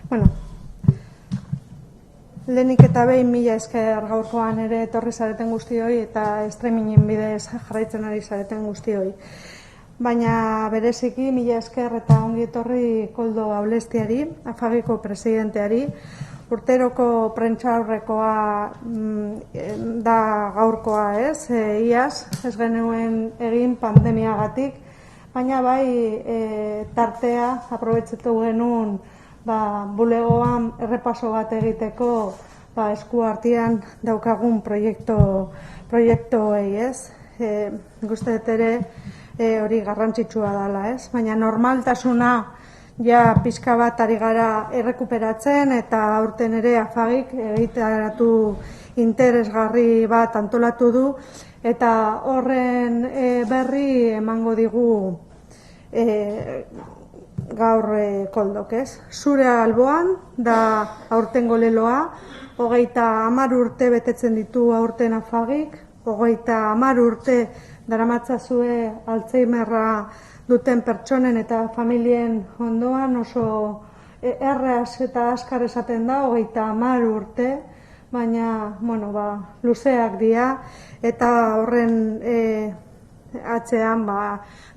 Bueno, lehenik eta behin mila esker gaurkoan ere etorri zareten guztioi eta streamingen bidez jarraitzen ari zareten guztioi. Baina bereziki mila esker eta ongi etorri Koldo Aulestiari, Afagiko presidenteari. Urteroko prentsaurrekoa da gaurkoa, ez? Iaz, ez genuen egin pandemiagatik, baina bai tartea aprobetxatu genuen bulegoan errepaso bat egiteko esku artean daukagun proiektuei, ez? Nik ere hori garrantzitsua dela, ez? Baina normaltasuna ja pixka bat ari gara errekuperatzen eta aurten ere Afagik egitaratu interesgarri bat antolatu du eta horren berri emango digu gaur Koldok, ez? Zure alboan da aurtengo leloa, 30 urte betetzen ditu aurten Afagik, 30 urte daramatzazue Alzheimerra duten pertsonen eta familien ondoan, oso erraz eta askar esaten da, 30 urte, baina, luzeak dira, eta horren atzean,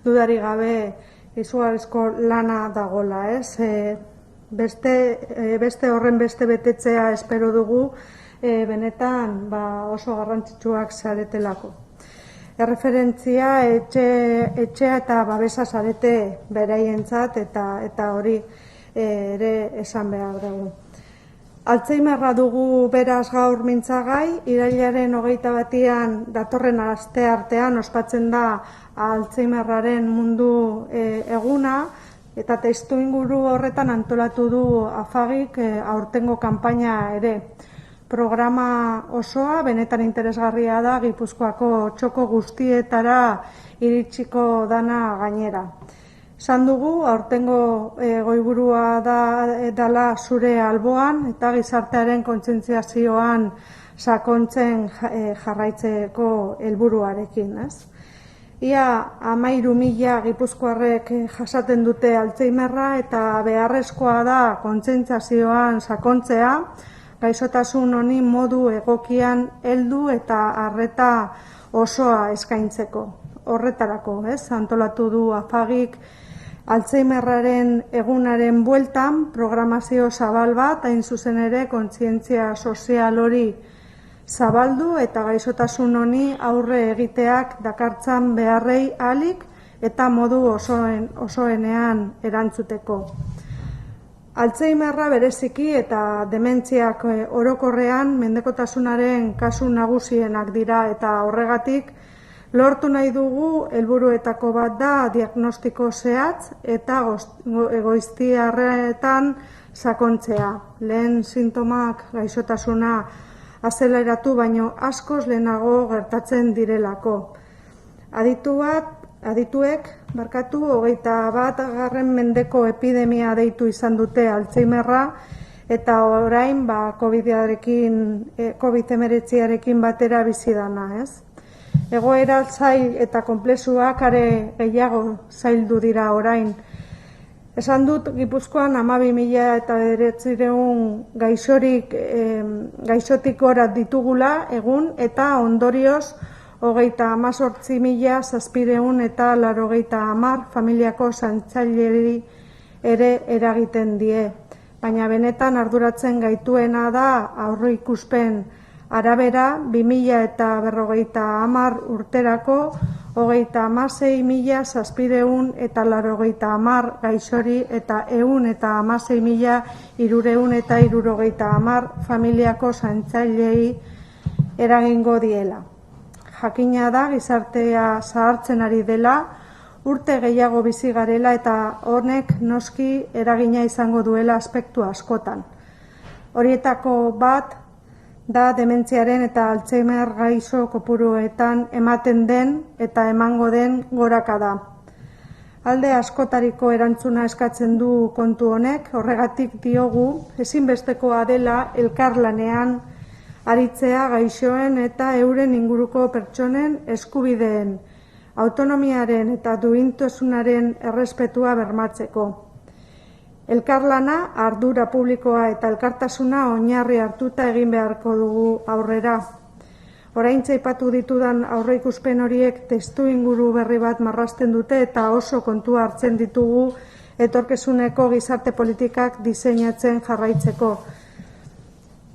dudari gabe, izugarrizko lana dagola, ez? Beste horren beste betetzea espero dugu, benetan oso garrantzitsuak zaretelako. Erreferentzia etxea eta babesa zarete beraientzat eta hori ere esan behar dugu. Alzheimerra dugu beraz gaur mintzagai, irailaren 21 datorren aste artean ospatzen da Alzheimerraren mundu eguna, eta testuinguru horretan antolatu du Afagik aurtengo kanpaina ere. Programa osoa benetan interesgarria da Gipuzkoako txoko guztietara iritsiko dana gainera. Esan dugu, aurtengo goiburua dela zure alboan eta gizartearen kontzientziazioan sakontzen jarraitzeko helburuarekin, ez? Ia 13.000 gipuzkoarrek jasaten dute Alzheimerra eta beharrezkoa da kontzientziazioan sakontzea, gaixotasun honi modu egokian heldu eta arreta osoa eskaintzeko. Horretarako, ez? Antolatu du Afagik Alzheimerraren egunaren bueltan programazio zabal bat, hain zuzen ere kontzientzia sozial hori zabaldu eta gaixotasun honi aurre egiteak dakartzan beharrei ahalik eta modu osoenean erantzuteko. Alzheimerra bereziki eta dementziak orokorrean mendekotasunaren kasu nagusienak dira eta horregatik lortu nahi dugu helburuetako bat da diagnostiko zehatz eta goiztiarretan sakontzea. Lehen sintomak gaixotasuna azeleratu baino askoz lehenago gertatzen direlako. Adituek 21. mendeko epidemia deitu izan dute Alzheimerra eta orain COVID-19 batera bizi dana, ez? Egoera zail eta konplexuak are gehiago zaildu dira orain. Esan dut Gipuzkoan 12.900 gaixotik gora ditugula egun eta ondorioz 18.780 familiako zaintzaileri ere eragiten die. Baina benetan arduratzen gaituena da aurreikuspen arabera 2050 urterako 36.780 gaixori eta 116.370 familiako zaintzailei eragingo diela. Jakina da gizartea zahartzen ari dela, urte gehiago bizi garela eta honek noski eragina izango duela aspektu askotan. Horietako bat da dementziaren eta Alzheimer gaixo kopuruetan ematen den eta emango den gorakada. Alde askotariko erantzuna eskatzen du kontu honek, horregatik diogu ezinbestekoa dela elkarlanean aritzea gaixoen eta euren inguruko pertsonen eskubideen, autonomiaren eta duintasunaren errespetua bermatzeko. Elkarlana, ardura publikoa eta elkartasuna oinarri hartuta egin beharko dugu aurrera. Oraintxe aipatu ditudan aurreikuspen horiek testu inguru berri bat marrazten dute eta oso kontua hartzen ditugu etorkizuneko gizarte politikak diseinatzen jarraitzeko.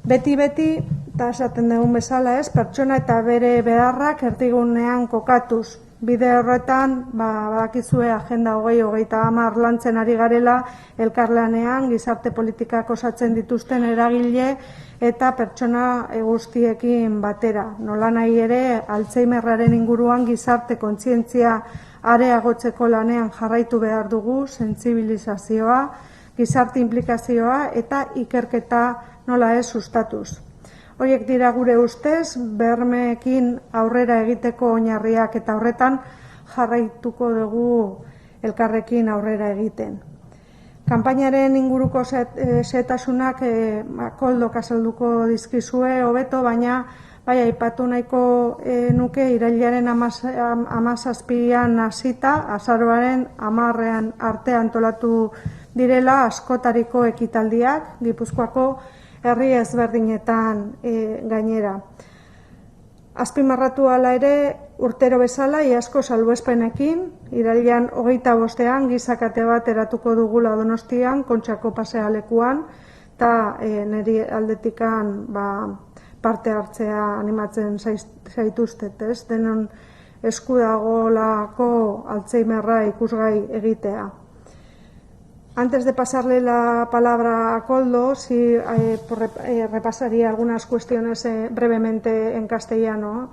Beti, eta esaten dugun bezala pertsona eta bere beharrak erdigunean kokatuz. Bide horretan, badakizue Agenda 2030 lantzen ari garela, elkarlanean gizarte politikak osatzen dituzten eragile eta pertsona guztiekin batera. Nolanahi ere, Alzheimerraren inguruan gizarte kontzientzia areagotzeko lanean jarraitu behar dugu, sentsibilizazioa, gizarte implikazioa eta ikerketa nola ez sustatuz. Horiek dira gure ustez, bermeekin aurrera egiteko oinarriak eta horretan jarraituko dugu elkarrekin aurrera egiten. Kanpainaren inguruko xehetasunak Koldok azalduko dizkizue hobeto, baina aipatu nahiko nuke irailaren 17an hasita, azaroaren 10 arte antolatu direla askotariko ekitaldiak, Gipuzkoako herri ezberdinetan gainera. Azpimarratu hala ere, urtero bezala, iazko salbuespenekin, irailean 25ean gizakate bat eratuko dugula Donostian, Kontxako pasealekuan, eta niri aldetikan parte hartzea animatzen zaituztet, denon esku dagolako Alzheimerra ikusgai egitea. Antes de pasarle la palabra a Koldo, sí repasaría algunas cuestiones brevemente en castellano.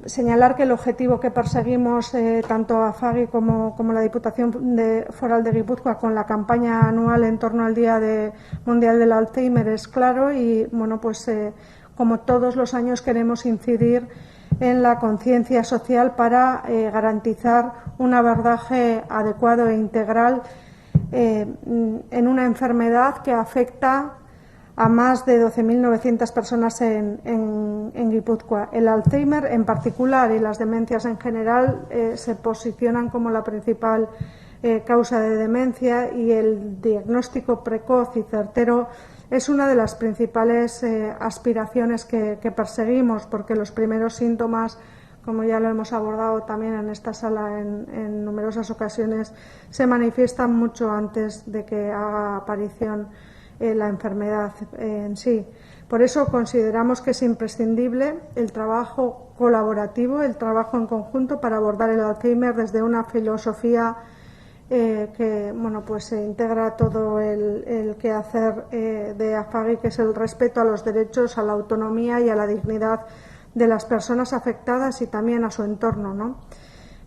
Señalar que el objetivo que perseguimos tanto AFAGI como la Diputación Foral de Guipúzcoa con la campaña anual en torno al Día Mundial del Alzheimer es claro y, como todos los años queremos incidir en la conciencia social para garantizar un abordaje adecuado e integral en una enfermedad que afecta a más de 12.900 personas en Guipúzcoa. El Alzheimer en particular y las demencias en general se posicionan como la principal causa de demencia y el diagnóstico precoz y certero es una de las principales aspiraciones que perseguimos, porque los primeros síntomas, como ya lo hemos abordado también en esta sala en numerosas ocasiones, se manifiestan mucho antes de que haga aparición la enfermedad en sí. Por eso consideramos que es imprescindible el trabajo colaborativo, el trabajo en conjunto para abordar el Alzheimer desde una filosofía que integra todo el quehacer de AFAGI, que es el respeto a los derechos, a la autonomía y a la dignidad de las personas afectadas y también a su entorno, ¿no?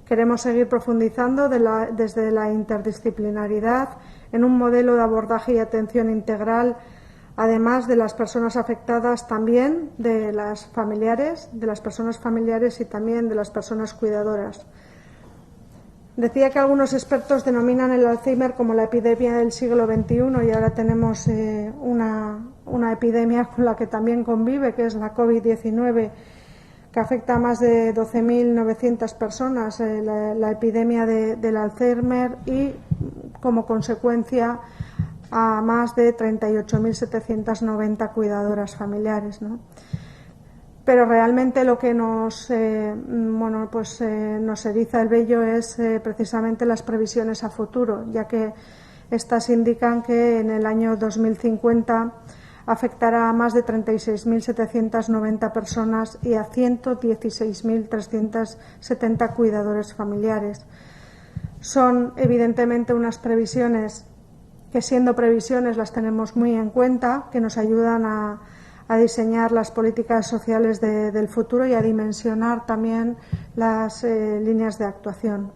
Queremos seguir profundizando desde la interdisciplinaridad en un modelo de abordaje y atención integral, además de las personas afectadas, también de las personas familiares y también de las personas cuidadoras. Decía que algunos expertos denominan el Alzheimer como la epidemia del siglo XXI y ahora tenemos una epidemia con la que también convive, que es la COVID-19, que afecta a más de 12.900 personas, la epidemia del Alzheimer, y como consecuencia a más de 38.790 cuidadoras familiares, ¿no? Pero realmente lo que nos eriza el vello es precisamente las previsiones a futuro, ya que estas indican que en el año 2050 afectará a más de 36.790 personas y a 116.370 cuidadores familiares. Son evidentemente unas previsiones que, siendo previsiones, las tenemos muy en cuenta, que nos ayudan a diseñar las políticas sociales del futuro y a dimensionar también las líneas de actuación.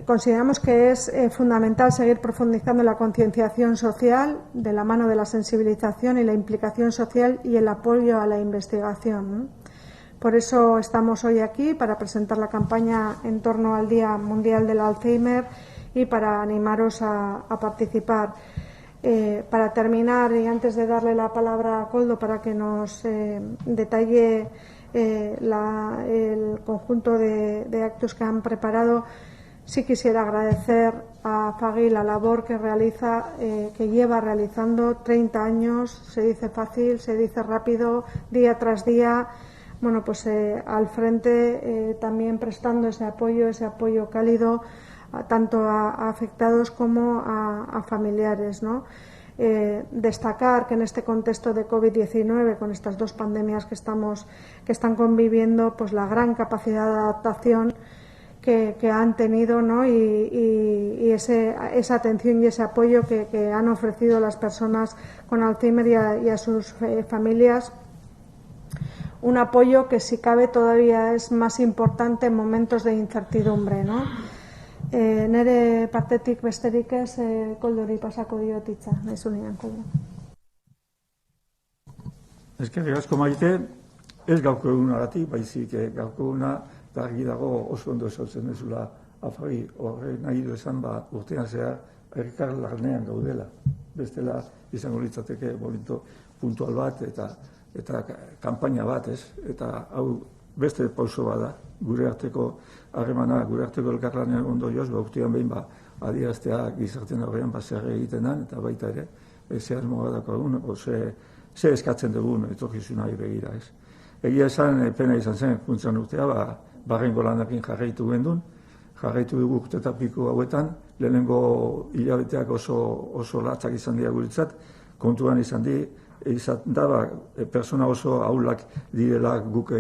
Consideramos que es fundamental seguir profundizando en la concienciación social de la mano de la sensibilización y la implicación social y el apoyo a la investigación, ¿no? Por eso estamos hoy aquí, para presentar la campaña en torno al Día Mundial del Alzheimer y para animaros a participar. Para terminar, y antes de darle la palabra a Koldo para que nos detalle el conjunto de actos que han preparado, sí quisiera agradecer a Fagui la labor que realiza, que lleva realizando 30 años, se dice fácil, se dice rápido, día tras día, bueno, pues al frente también prestando ese apoyo cálido, tanto a afectados como a familiares, ¿no? Destacar que en este contexto de COVID-19, con estas dos pandemias que están conviviendo, pues la gran capacidad de adaptación que han tenido, ¿no? y esa atención y ese apoyo que han ofrecido las personas con Alzheimer y a sus familias. Un apoyo que, si cabe, todavía es más importante en momentos de incertidumbre, ¿no? Nere partetik besterik ez, Koldori pasako diot hitza, naizunean, Koldo. Eskerrik asko Maite, ez gaurko egunagatik, baizik gaurko eguna argi dago oso ondo esaten dezula Fagui, horre nahi du esan urtean zehar elkar lanean gaudela. Bestela izango litzateke momentu puntual bat eta kanpaina bat, ez? Eta hau beste pauso bada, gure arteko harremana, gure arteko elkarlanean ondorioz, urtean behin adieraztea gizartean aurrean zer egiten den, eta baita ere, ze asmo bat daukagun, ze eskatzen dugun etorkizunari begira, ez? Egia esan, pena izan zen, puntzan urtea, barrengo lanarekin jarraitu gendun, jarraitu dugu urte piko hauetan, lehenengo hilabeteak oso latzak izan dira guretzat, kontuan izan da, persona oso ahulak direla guk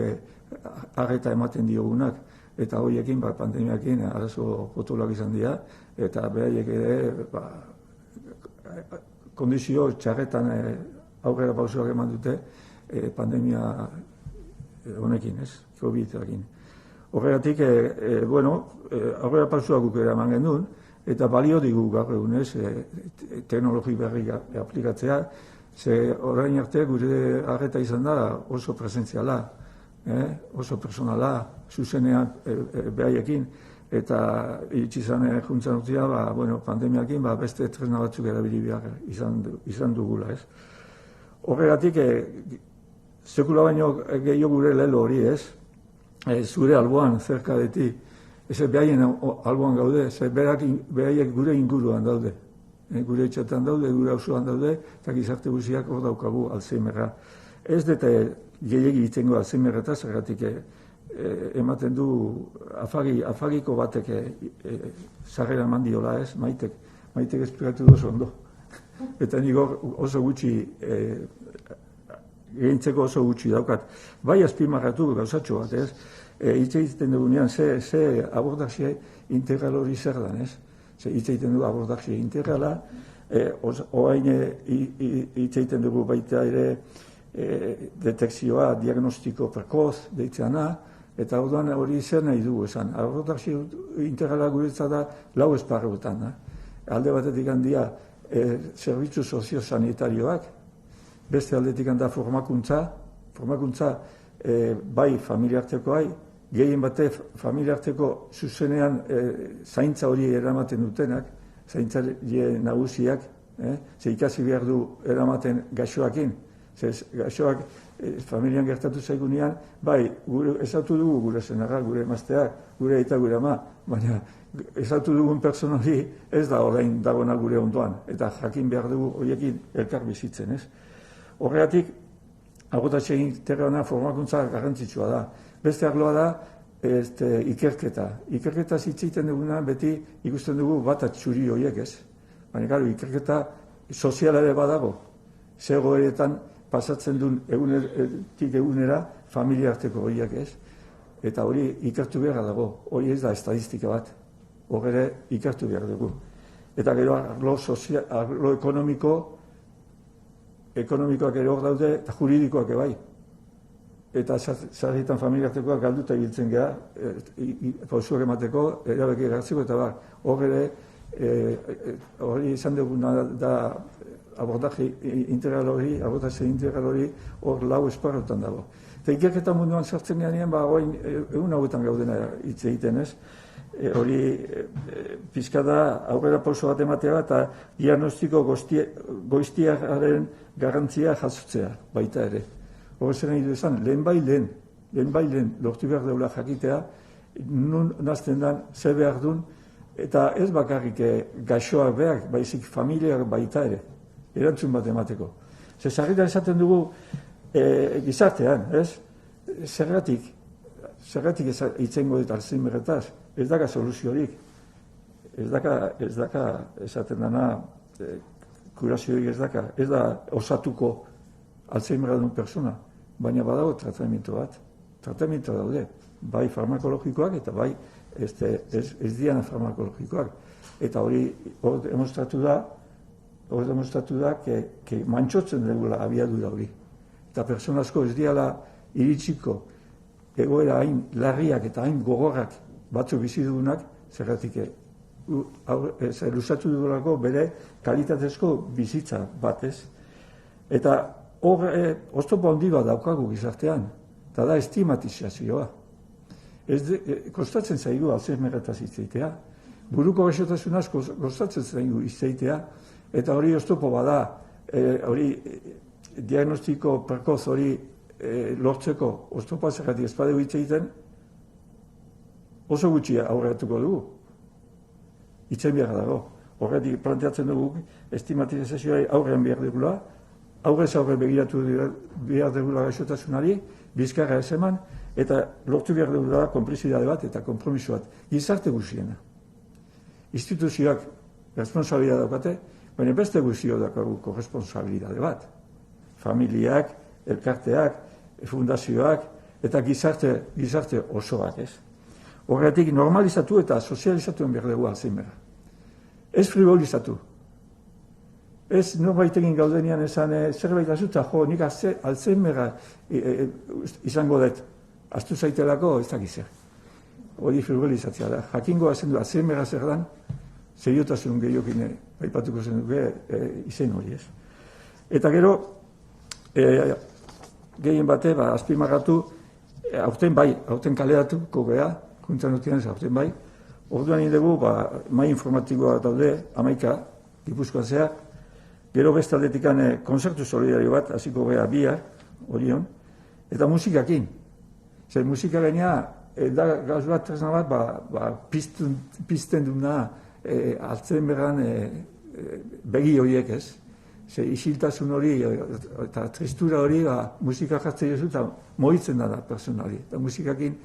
arreta ematen diogunak, eta horiekin, pandemiakin, arazo potolak izan dira, eta beraiek ere, kondizio txarretan aurrera pausoak eman dute pandemia honekin, ez, COVID-ekin. Horregatik, aurrera pausoak guk ere eman genuen, eta balio digu gaur egunez teknologi berri aplikatzea, ze orain arte gure arreta izan da oso presentziala, oso personala, zuzenean behaiekin, eta iritsi juntzan urtea, pandemiakin beste tresna batzuk erabili behar izan dugula, ez. Horregatik, sekula baino gehiago gure lelo hori, ez, zure alboan, zerka deti, ez behaien alboan gaude, ez behaiek gure inguruan daude, gure etxetan daude, gure auzoan daude, eta gizarte guziak hor daukagu Alzheimerra. Ez dute gehiagi itengo Alzheimerretaz, zergatik ematen du Fagiko batek sarrera eman diola, ez, Maitek esplikatu dozu ondo. Eta nik oso gutxi, gehintzeko oso gutxi daukat. Bai azpimarratu gauzatxo bat, ez, hitz egiten dugunean, ze abordaxia integral hori zer dan, ez? Hitz egiten dugu abordaxia integrala, orain hitz egiten dugu baita ere detekzioa, diagnostiko prekoz, deitzeana, eta orduan hori zer nahi dugu esan. Abordaxia integrala guretzat da lau esparruetan. Alde batetik handia zerbitzu soziosanitarioak, beste aldetik handa formakuntza bai familiartekoai, gehien bate familiarteko zuzenean zaintza hori eramaten dutenak, zaintzaile nagusiak, ze ikasi behar du eramaten gaixoakin, ze gaixoak familian gertatu zaigunean, bai, ezautu dugu gure senarra, gure emazteak, gure eta gure ama, baina ezautu dugun pertsona hori ez da orain dagona gure ondoan, eta jakin behar dugu horiekin elkar bizitzen, ez? Horregatik, agotatxe integrana formakuntza garrantzitsua da. Beste arloa da, ikerketa. Ikerketa zitzeiten duguna beti ikusten dugu bat atxuri horiek, ez? Baina, ikerketa soziala ere badago. Zer goeretan pasatzen duen egunetik egunera familiarteko horiek, ez? Eta hori ikertu behar dago. Hori ez da estadistika bat. Hor ere ikertu behar dugu. Eta gero arlo ekonomikoak ere hor daude, eta juridikoak bai. Eta sarritan familiartekoak galduta ibiltzen geha, pausuak emateko, erabeki eratzeko, eta hor ere, hori izan duguna da abordaje integral hori, hor lau esparrotan dago. Eta ikerketa munduan sartzen gehanean, hoin egun hauetan gaudena hitz egiten, ez? Hori pizka da aurrera pauso bat ematea eta diagnostiko goiztiaren garrantzia jasotzea baita ere. Horrezen nahi du esan, lehen bai lehen lortu behar deula jakitea, nun nazten den, ze behar duen, Eta ez bakarrik gaixoak behar, baizik familiak baita ere, erantzun bat emateko. Sarritan esaten dugu gizartean, ez? Zergatik itzengo dit Alzheimerretaz, ez daka soluziorik, ez daka esaten dana kuraziorik ez daka, ez da osatuko Alzheimerra duen persona, baina badago tratamiento bat, tratamiento daude, bai farmakologikoak eta bai ez diana farmakologikoak. Eta hori demostratu da que mantxotzen dugula abiadura hori. Eta persona asko ez diala iritsiko egoera hain larriak eta hain gogorrak batzu bizi dugunak, zergatik lusatu dugulako bere kalitatezko bizitza batez. Eta hor oztopo handi bat daukagu gizartean, eta da estigmatizazioa. Kostatzen zaigu Alzheimerretaz hitz buruko gaixotasunaz kostatzen zaigu hitz eta hori oztopo bada, hori diagnostiko prekoz hori lortzeko oztopa zergatik ez badegu hitz egiten, oso gutxi aurreratuko dugu. Hitzen behar dago. Horretik planteatzen dugu estigmatizazioa aurrean behar dugula, aurrez aurre begiratu behar dugula gaixotasunari, bizkarra ez eman, eta lortu behar dugula konplizidade bat eta konpromiso bat. Gizarte guziena. Instituzioak responsabilidade daukate, baina beste guzio dakagu korresponsabilidade bat. Familiak, elkarteak, fundazioak, eta gizarte osoak ez. Horretik normalizatu eta sozializatuen behar dugu Alzheimerra. Ez frivolizatu. Ez norbait egin gaudenian esan zerbait azuta, nik Alzheimerra izango dut, astu zaitelako ez dakizer. Hori frivolizatzea da. Jakingoa zen du Alzheimerra zer dan, seriotasun gehiokin aipatuko zen duke izen hori ez. Eta gero, gehien bate, azpimarratu, aurten kaleratuko geha, kuntzan dutian ez aurten bai, orduan indegu, mai informatikoa daude, 11, Gipuzkoan zehar, gero beste aldetikan konzertu solidario bat, hasiko geha bihar, orion, eta musikakin. Zer musika gainea, da gauz bat, tresna bat, pizten duna Alzheimerran begi horiek ez. Zer isiltasun hori eta tristura hori musika jartzen duzu eta mohitzen da personali. Eta musikakin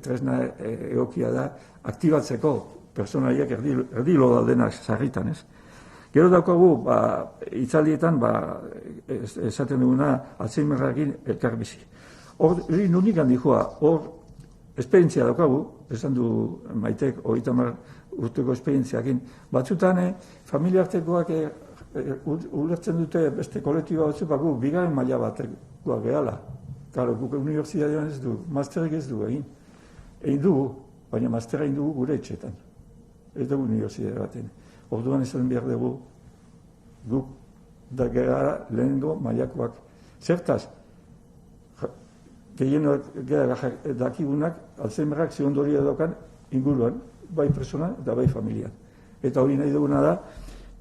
tresna egokia da aktibatzeko personaliak erdilo daudenak sarritan ez. Gero daukagu, itzaldietan, esaten duguna Alzheimerrakin elkarbizi. Hori nunik handikoa, hor esperientzia daukagu, esan du Maitek 30 urteko esperientziakin. Batzutan, familiartekoak ulertzen dute beste kolektiba batzuk, bigarren maila batekoak gehala. Karo, guk unibertsitatean ez du, masterrik ez du egin. Egin dugu, baina masterra egin dugu gure etxetan. Ez dugu unibertsitate baten. Orduan esan behar dugu, guk da gara lehenengo mailakoak. Zertaz, gehien gara dakigunak, Alzheimerrak zehondoria daukan inguruan, bai persona eta bai familian. Eta hori nahi duguna da,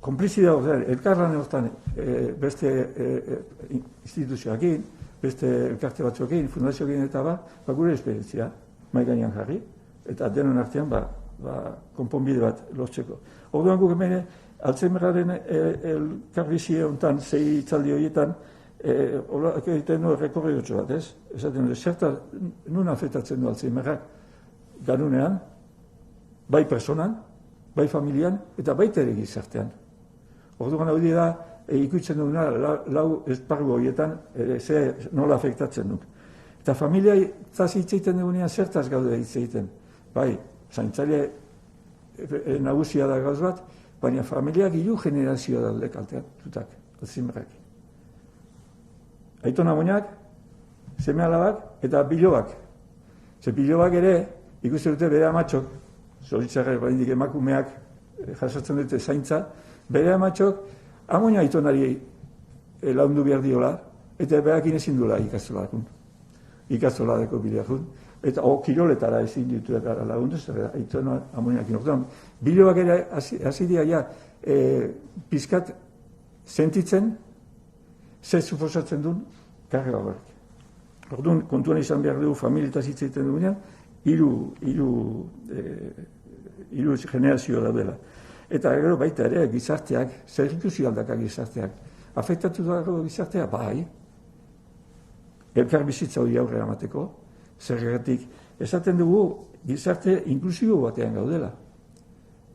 konplizidea horretan, elkarlan horretan beste instituzioakin, beste elkarte batzuekin, fundazioekin eta gure esperientzia, mai gainean jarri, eta denon artean konponbide bat lortzeko. Orduan guk hemen, Alzheimerraren elkarbizie honetan, 6 hitzaldi horietan, egiten du rekorridotxo bat, ez? Esaten du, zerta nun afektatzen du Alzheimerrak ganunean, bai personan, bai familian, eta baita ere gizartean. Orduan hori da, ikutzen duguna, lau esparru horietan, nola afektatzen du. Eta familia hitz egiten dugunean zertaz gaude hitz egiten. Bai, zaintzaile nagusia da gauz bat, baina familiak 3 generazio daude kalteatutak, Alzheimerrak. Aitona amonak, seme alabak eta bilobak. Ze bilobak ere, ikusten dute bere amatxok, zoritzarra baindik emakumeak jasotzen dute zaintza, bere amatxok amoina aitonari laundu behar diola, eta berakin ezin duela ikastoladeko bideakun. Eta kiroletara ezin dituetara lagundu, zer aitona amoinakin. Orduan, bilobak ere hasi dira pizkat sentitzen, zer suposatzen duen karga horrek. Orduan, kontuan izan behar dugu familietaz hitz egiten dugunean, hiru hiru generazio daudela. Eta gero baita ere gizarteak, zer ikusi aldaka gizarteak. Afektatu dago gizartea, bai. Elkar bizitza hori aurrera emateko, zergatik esaten dugu gizarte inklusibo batean gaudela.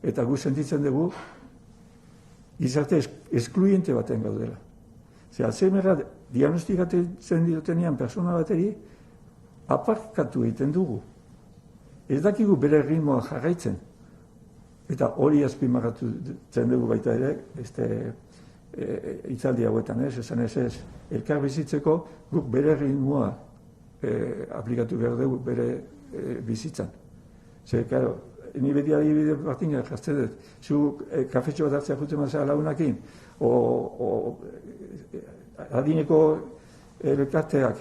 Eta gu sentitzen dugu gizarte eskluiente batean gaudela. Zer, Alzheimerra diagnostikatzen diotenean persona bateri aparkatu egiten dugu. Ez dakigu bere ritmoa jarraitzen. Eta hori azpimarratzen dugu baita ere, hitzaldi hauetan esan ez, elkar bizitzeko guk bere ritmoa aplikatu behar dugu bere bizitzan. Zer, karo, ni beti adibide batina jartzen dut, zu kafetxo bat hartzea juten mazera lagunakin, o adineko elkarteak,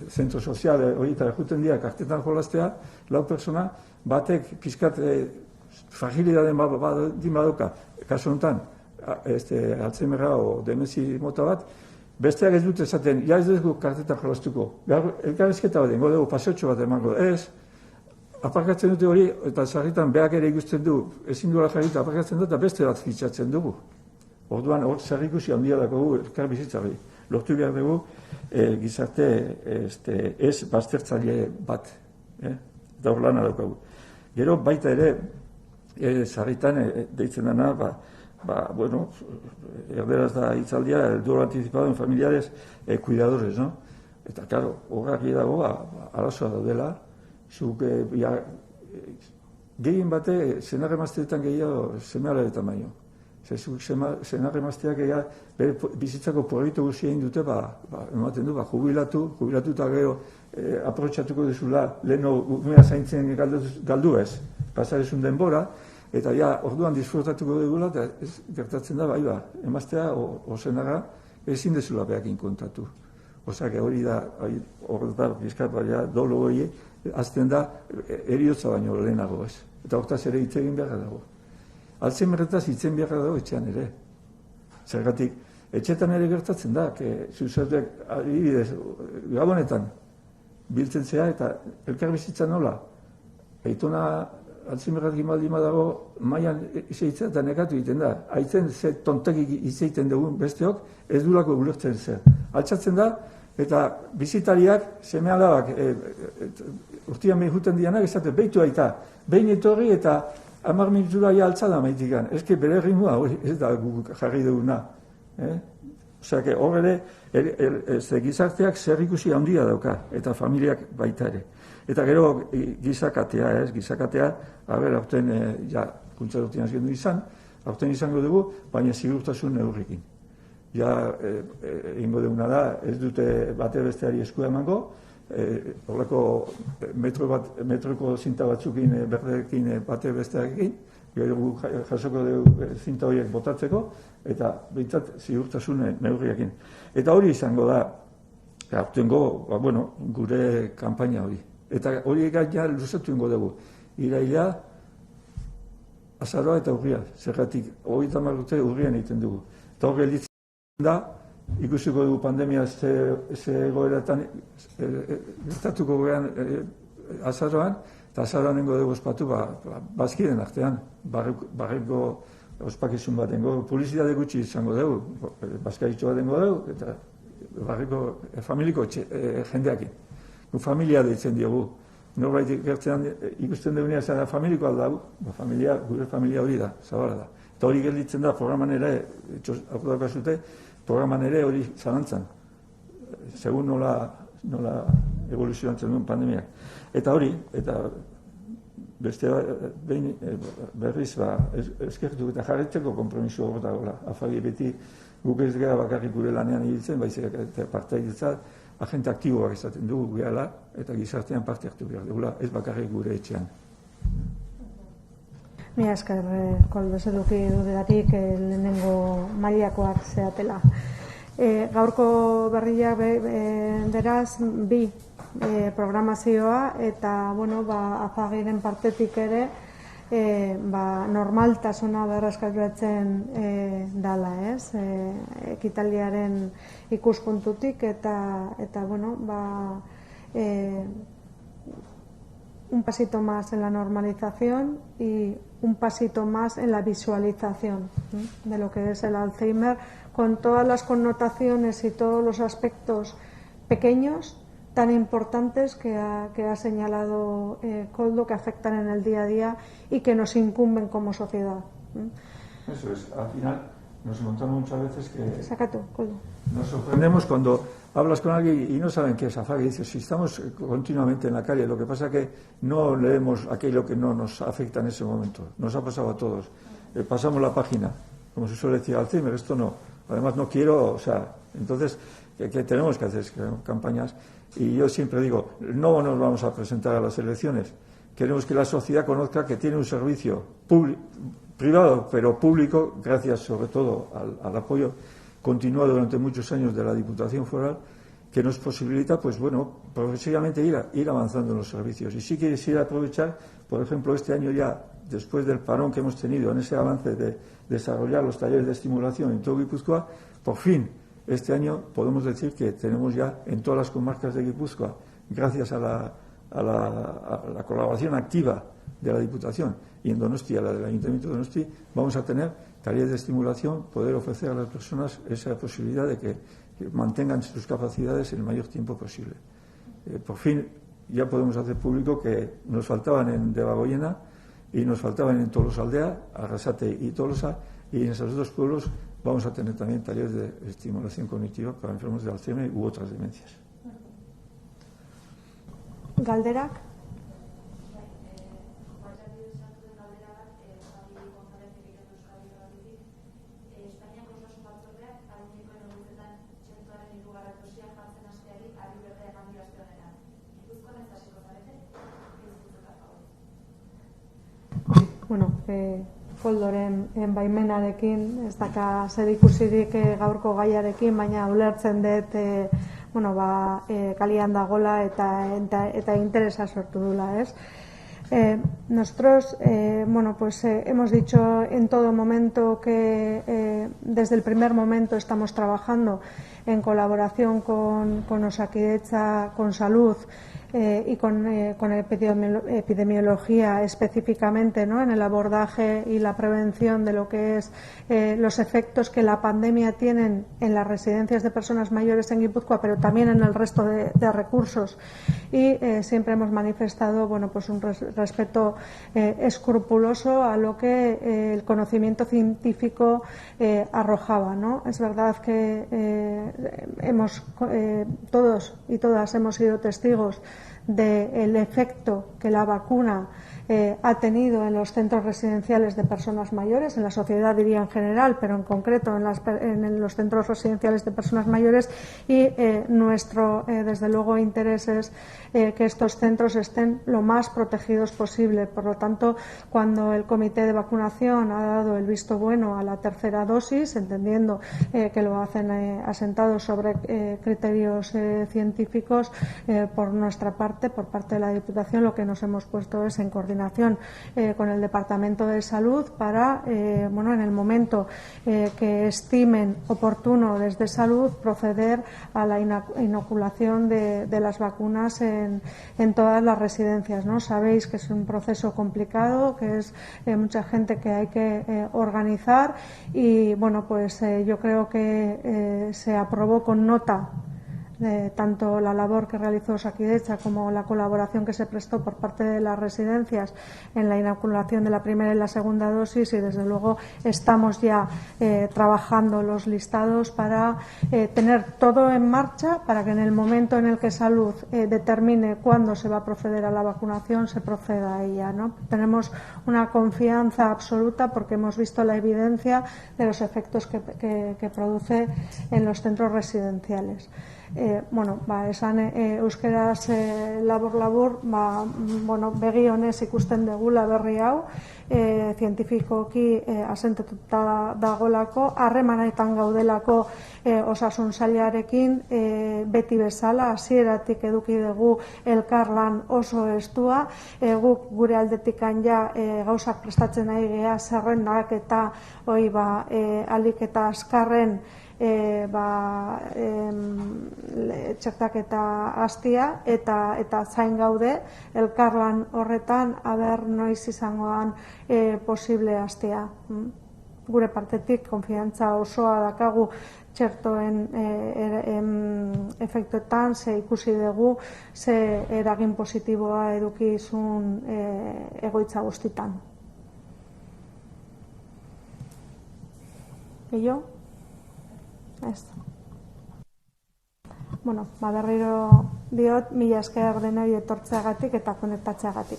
zentro sozial horietara juten dira kartetan jolaztea, lau persona, batek pizkat fragilidaden badoka, kasu honetan, Alzheimerra o demenzi mota bat, besteak ez dut esaten, ja ez dugu kartetan jolaztuko, elkarrizketa bat dengo dugu, paseotxo bat emango, ez, aparkatzen dute hori, eta sarritan behak ere ikusten du, ezin duela jarrita aparkatzen dut, eta beste bat fitxatzen dugu. Orduan, hor zerrikusi handia dago elkar bizitza hori. Lortu behar dugu gizarte ez baztertzaile bat. Eta hor lana daukagu. Gero baita ere, sarritan deitzen dena, bueno, erderaz da hitzaldia, el duelo anticipado en familiares cuidadores, no? Eta, claro, horraki dago, arazoa daudela, zuk gehien bate senar-emazteetan gehiago seme-alabetan baino. Zuk senar-emazteak bere bizitzako proiektu guztia egin dute, ematen du, jubilatu eta gero aprotxatuko duzula, leheno umea zaintzen galdu ez, pasarezun denbora, eta orduan disfrutatuko dugula, eta gertatzen da, emaztea o senarra ezin dezula behakin kontatu. Osak, hori da, hor da, bizkat, dolo hori, azten da, eriotza baino lehenago ez. Eta hortaz ere hitz egin beharra dago. Alzheimerretaz hitzen beharra dago etxean ere. Zergatik, etxetan ere gertatzen da, zuzertuak, adibidez, gabonetan, biltzen zea eta elkar bizitza nola. Eitona Alzheimerrat gimaldima dago, maian izeitzen eta negatu egiten da. Haitzen ze tontekik izeiten dugun besteok, ez durako ulertzen zer. Altsatzen da, eta bizitariak, seme-alabak, urtian behin juten dianak, esate, behitu aita, behin etorri eta 10 minutura altzada maitikan. Ezke bere rimua, ez da guk jarri duguna. Osea, hor ere, gizarteak zer ikusi handia dauka, eta familiak baita ere. Eta gero gizakatea, aurten, kuntza urtean azkendu aurten izango dugu, baina sigurtasun neurrikin. Egingo duguna da, ez dute bate besteari eskua emango, horreko metroko zinta batzukin, berdekin bate bestearekin, gero jasoko dugu zinta horiek botatzeko, eta behintzat sigurtasun neurriakin. Eta hori izango da, aurtengo, gure kanpaina hori. Eta hori gaina luzatu ingo dugu. Iraila, azaroa eta urria. Zergatik, 30 urte urrian egiten dugu. Eta hori gelditzen da, ikusiko dugu pandemia ze egoeratan gertatuko gehan azaroan, eta azaroan nengo dugu ospatu bazkiden artean. Barreko ospakizun bat dengo, publizitate gutxi izango dugu, bazkaritxo bat dengo dugu, eta barreko familiko jendeakin. Familia deitzen diogu. Norbait gertzean ikusten dugunean zara familiko aldau, gure familia hori da, zabala da. Eta hori gelditzen da programan ere, programan ere hori zalantzan. Segun nola evoluzionatzen duen pandemiak. Eta hori, eta beste berriz eskertu eta jarretzeko konpromiso hor dagoela. Afagi beti guk ez gara bakarrik gure lanean hiltzen, baizik eta partaidetza, agente aktiboak izaten dugu gehala, eta gizartean parte hartu behar dugula, ez bakarrik gure etxean. Mila esker, Kolbez eduki dudatik lehenengo mailakoak zeatela. Gaurko berriak beraz, 2 programazioa, eta, afagiren partetik ere, normaltasuna berreskuratzen dala, ez? Ekitaldiaren ikuspuntutik eta un pasito más en la normalización y un pasito más en la visualización de lo que es el Alzheimer, con todas las connotaciones y todos los aspectos pequeños tan importantes que ha señalado Koldo, que afectan en el día a día y que nos incumben como sociedad. Eso es, al final nos encontramos muchas veces que Saca tú, Koldo. Nos sorprendemos cuando hablas con alguien y no saben qué es AFAG, y dices, si estamos continuamente en la calle, lo que pasa es que no leemos aquello que no nos afecta en ese momento. Nos ha pasado a todos. Pasamos la página, como se suele decir, Alzheimer, esto no. Además no quiero, entonces, ¿qué tenemos que hacer? Es que campañas. Y yo siempre digo, no nos vamos a presentar a las elecciones. Queremos que la sociedad conozca que tiene un servicio privado, pero público, gracias sobre todo al apoyo continuado durante muchos años de la Diputación Foral, que nos posibilita, progresivamente ir avanzando en los servicios. Y sí quisiera aprovechar, por ejemplo, este año ya, después del parón que hemos tenido en ese avance de desarrollar los talleres de estimulación en todo Guipúzcoa, por fin, este año podemos decir que tenemos ya en todas las comarcas de Guipúzcoa, gracias a la colaboración activa de la Diputación y en Donostia, la del Ayuntamiento de Donosti, vamos a tener talleres de estimulación, poder ofrecer a las personas esa posibilidad de que mantengan sus capacidades el mayor tiempo posible. Por fin ya podemos hacer público que nos faltaban en Debagoiena y nos faltaban en Tolosaldea, Arrasate y Tolosa, y en esos dos pueblos vamos a tener también talleres de estimulación cognitiva para enfermos de Alzheimer u otras demencias. Galderak? Koldoren baimenarekin, ez daka zer ikusirik gaurko gaiarekin, baina ulertzen dut kalian dagola eta interesa sortu dula, ez? Nosotros hemos dicho en todo momento que desde el primer momento estamos trabajando en colaboración con Osakidetza, con Salud y con epidemiología específicamente, ¿no?, en el abordaje y la prevención de lo que es los efectos que la pandemia tienen en las residencias de personas mayores en Guipúzcoa, pero también en el resto de recursos. Y siempre hemos manifestado un respeto escrupuloso a lo que el conocimiento científico arrojaba, ¿no? Es verdad que todos y todas hemos sido testigos del efecto que la vacuna ha tenido en los centros residenciales de personas mayores, en la sociedad diría en general, pero en concreto en los centros residenciales de personas mayores, y nuestro desde luego interés es que estos centros estén lo más protegidos posible. Por lo tanto, cuando el comité de vacunación ha dado el visto bueno a la tercera dosis, entendiendo que lo hacen asentados sobre criterios científicos, por nuestra parte, por parte de la Diputación, lo que nos hemos puesto es en coordinación con el Departamento de Salud para, en el momento que estimen oportuno desde Salud, proceder a la inoculación de las vacunas en todas las residencias, ¿no? Sabéis que es un proceso complicado, que es mucha gente que hay que organizar y, yo creo que se aprobó con nota tanto la labor que realizó Osakidetza como la colaboración que se prestó por parte de las residencias en la inoculación de la primera y la segunda dosis, y desde luego estamos ya trabajando los listados para tener todo en marcha para que en el momento en el que Salud determine cuándo se va a proceder a la vacunación se proceda a ella, ¿no? Tenemos una confianza absoluta porque hemos visto la evidencia de los efectos que produce en los centros residenciales. Esan euskeraz labur, begi honez ikusten degula berri hau, zientifikoki asentetuta dagolako, harremanetan gaudelako osasun sailarekin, beti bezala, hasieratik eduki dugu elkarlan oso estua, guk gure aldetikan ja gauzak prestatzen ari gea, zerrendak eta ahalik eta azkarren txertaketa hastia eta zain gaude elkarlan horretan aber noiz izangoan posible hastia. Gure partetik konfiantza osoa dakagu txertoen efektuetan, ze ikusi dugu, ze eragin positiboa edukizun egoitza guztitan. Gehiago? Ez. Bueno, berriro diot, mila esker denoi etortzeagatik eta konektatzeagatik.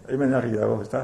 Hemen argi dago, ezta?